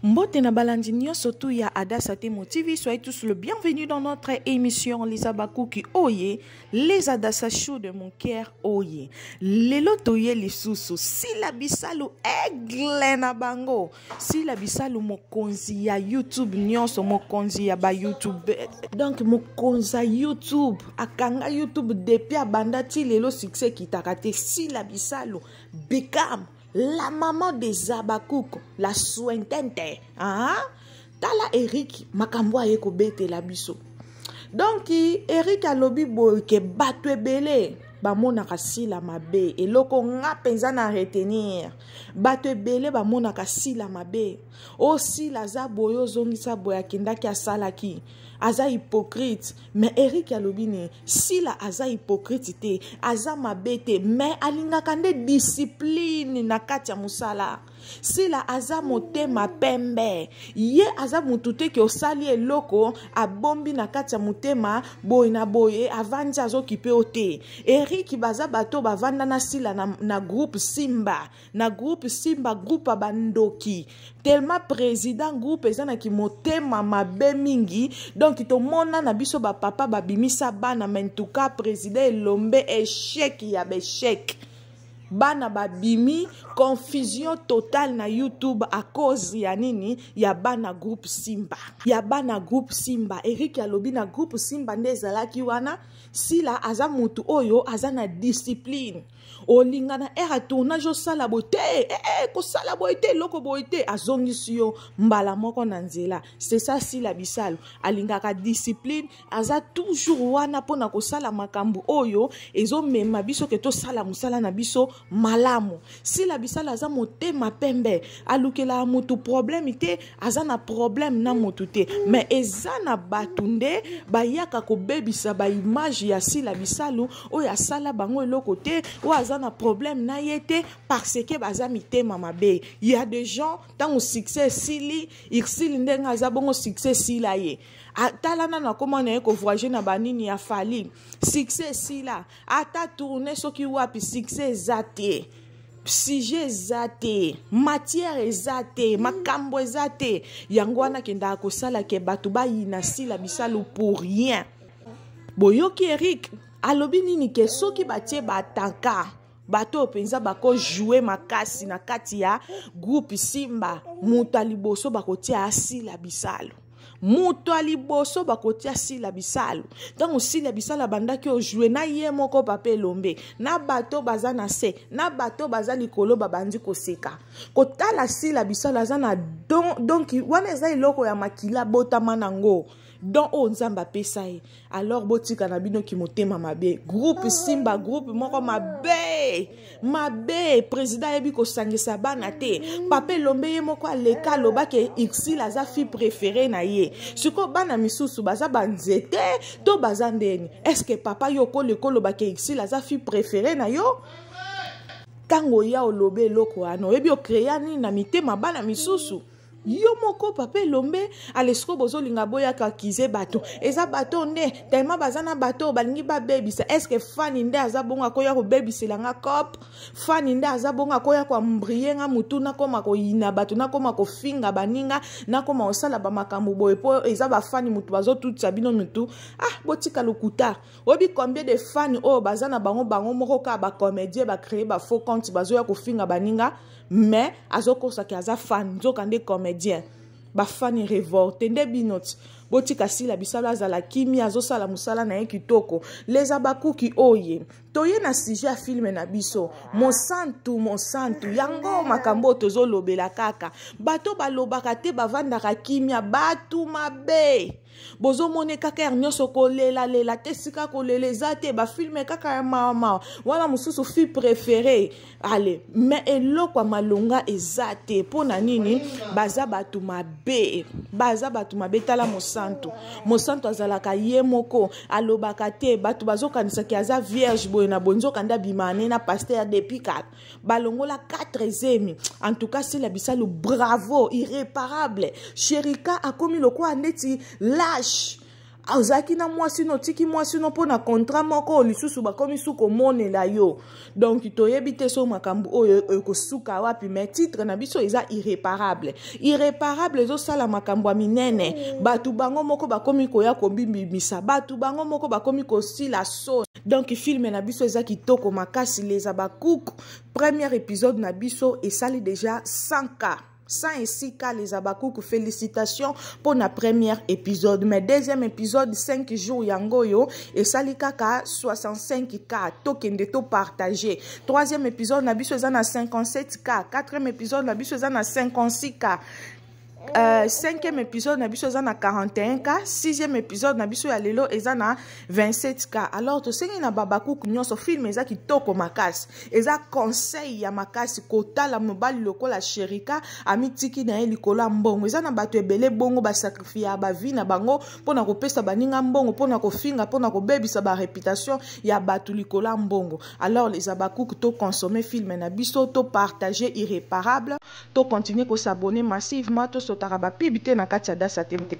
Mbote na balandi nyonso tu ya Adassa Temo TV, soyez tous le bienvenue dans notre émission Les Abakuki Oye, les Adassa Show de mon cœur Oye. Lelo toye lisusu, si la bisalu egle na bango, si la bisalu mokonzi ya YouTube nyonso mokonzi ya ba YouTube. Donc mokonza YouTube, akanga YouTube depuis abandati lelo succès kitakate, si la bisalu Beckham, la maman des Abakuki, la sointente, hein? Tala Eric, makambo aye ko bete la biso. Donc, Eric alobi boy ke batwe bele, ba mona kasi la mabe, et loko nga penza na retenir. Batwe bele ba mona kasi la mabe. Aussi la za boyo zongi sa boya kindaki asala ki. Aza hypocrite, mais Eric alobini si la aza hypocrite te, aza mabete, mais alinga kande discipline na kati ya musala. Si la aza motema pembe, ye aza mutute ki osali eloko abombi na kati ya motema boye na boye avandi azo kipe ote. Eric baza bato bavanda na sila na groupe Simba, na groupe Simba groupe abandoki. Tellement président groupe ezana ki motema mabe mingi. Donc, to mona na biso ba papa ba bimisa bana mentuka président elombe échec ya béchec. Bana ba bimi confusion totale na YouTube à cause ya nini ya bana groupe Simba. Ya bana groupe Simba. Eric alobi na groupe Simba ndezalaki wana si la aza mutu oyo aza na discipline. Olinga na era tournage sala bote ko sala bote loko bote azongisi yo mbala moko na nzela. C'est ça si la bisalu alinga ka discipline aza toujours wana pona ko sala makambu oyo ezo mema biso ke to sala musala na biso malamu. Si la bisalu aza motema pembe alukela mutu problème te aza na problème na mutu te, mais eza na batunde bayaka ko bebisa ba image ya si la bisalu oyo asala bango eloko te o aza na problème na yete parce que baza mitema mabe. Il y a des gens tant au succès sili irsili ndenga aza bongo succès sila ye atalana na komana eko voyager na banini ya fali succès sila ata tourner soki wapi succès zate sujet zate matière ezate makambo ezate yango wana kenda ko sala ke batu ba yina sila bisalu pour rien. Boyoki Eric alobi nini ke soki batie bataka bato penza bako jouer makasi na kati ya groupe Simba mutu aliboso bakotia asila bisalu. Mutu aliboso bakotia asila bisalu. Donc asila bisalu bandaki o jouer na ye moko pape lombe na bato baza na se na bato baza likolo babandi koseka kotala asila bisalu aza na donc wana eza iloko ya makila botama nango donc o nzamba pesa ye. Alors botika na bino ki motema mabe groupe Simba groupe moko mabe président yebi ko sangisa bana te pape lombe ye moko aleka loba ke ixi la za fi préféré na ye siko bana misusu baza banzete to baza ndeni. Est-ce que papa yo ko le loba ke ixi la za fi préféré na yo tango ya olobe loko ano yebi o créer ni na mitema bana misusu yo moko pape lombe alesko bozo linga boya ka kize bato eza bato ne tellement bazana bato balingi ba bebisa. Est-ce que fan inde azabonga koya ko bebisela nga cop fan inde azabonga koya ko mbriye nga mutu na koma ko yina bato na koma ko finga baninga na koma osala ba makambo boye po eza ba fan mutu bazo tutsa bino mutu botika lokuta obi combien de fans bazana bango moko ka ba comédien ba créer ba faux compte bazo ya ko finga baninga mais azoko saki aza fan nzokande comédien ba fan révolté nde binoti botika sila bisalu azala kimi azosala musala na ye kitoko. Les Abakuki Oye toye na sujet ya filme na biso Monsantu yango makambo tozolobela kaka bato balobaka te bavandaka kimia batu mabe bozo mone kaka nyonso kolela te sika koleleza te ba filme kaka ya mama wana mususu fi préféré allez mais eloko malonga ezate pona nini baza batu mabe tala Monsantu azalaka ye moko alobaka te batu bazokanisa ki aza vierge boye na bonzo kanda bimane na pasteur depuis 4 balongola 4e. En tout cas si la bisalu bravo irréparable Sherika akomi lokwa ndeti lâche ozaki na mwasi no tiki mwasi no pona contrat moko lisusu bakomi suko monela yo. Donc toyebi te so makambo oyo ekosuka wapi, mais titre na biso eza irréparable. Irréparable ezo sala makambo minene. Batu bango moko bakomi koya kobimbimisa, batu bango moko bakomi kosila so. Donc film na biso eza kitoko makasi Les Abakouk. Premier épisode na biso esali déjà 100K. 106K Les Abakouk, félicitations pour le premier épisode. Mais deuxième épisode, 5 jours yangoyo, et salika ka 65K, token to partagé. Troisième épisode, nabiso na 57K. Quatrième épisode, nabiso na 56K. Cinquième épisode nabiso eza na 41K. Sixième épisode nabiso ya lelo eza na 27K. Alors to sengi na Babakouk nyonso film eza kitoko makasi, eza conseil ya makasi kotala mobali lokola Sherika amitiki na ye likolo mbongo. Eza na bato ebele bongo ba sacrifier ba vie na bango pona kopesa baninga mbongo, pona kofinga, pona kobebisa ba réputation ya bato likolo mbongo. Alors Les Abakouk to consommer film na biso, to partager irréparable, to continuer ko s'abonner massivement, to sotara pibite na kati ya Dasa Temte.